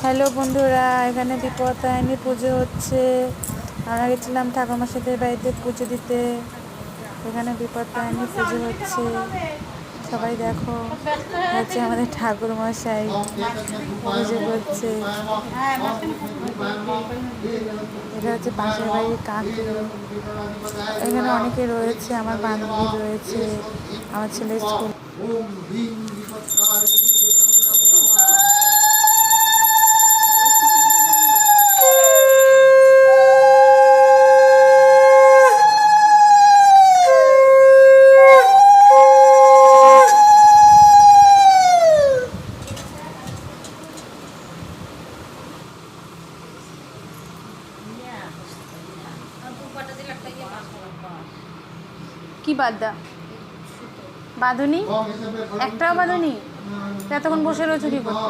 Hello বন্ধুরা, এখানে বিপত্তারিণী পুজো হচ্ছে। আমরা গেছিলাম ঠাকুরমশাইদের বাড়িতে পুজো দিতে। এখানে বিপত্তারিণী পুজো হচ্ছে, সবাই দেখো। হচ্ছে আমাদের ঠাকুরমশাই পুজো করছে। এটা হচ্ছে পাশের বাড়ির কাকু। এখানে অনেকে রয়েছে, আমার বান্ধবী রয়েছে, আমার ছেলের স্কুল। কি বাদা বাঁধুনি, একটাও বাঁধুনি? এতক্ষণ বসে রয়েছে কি করতে?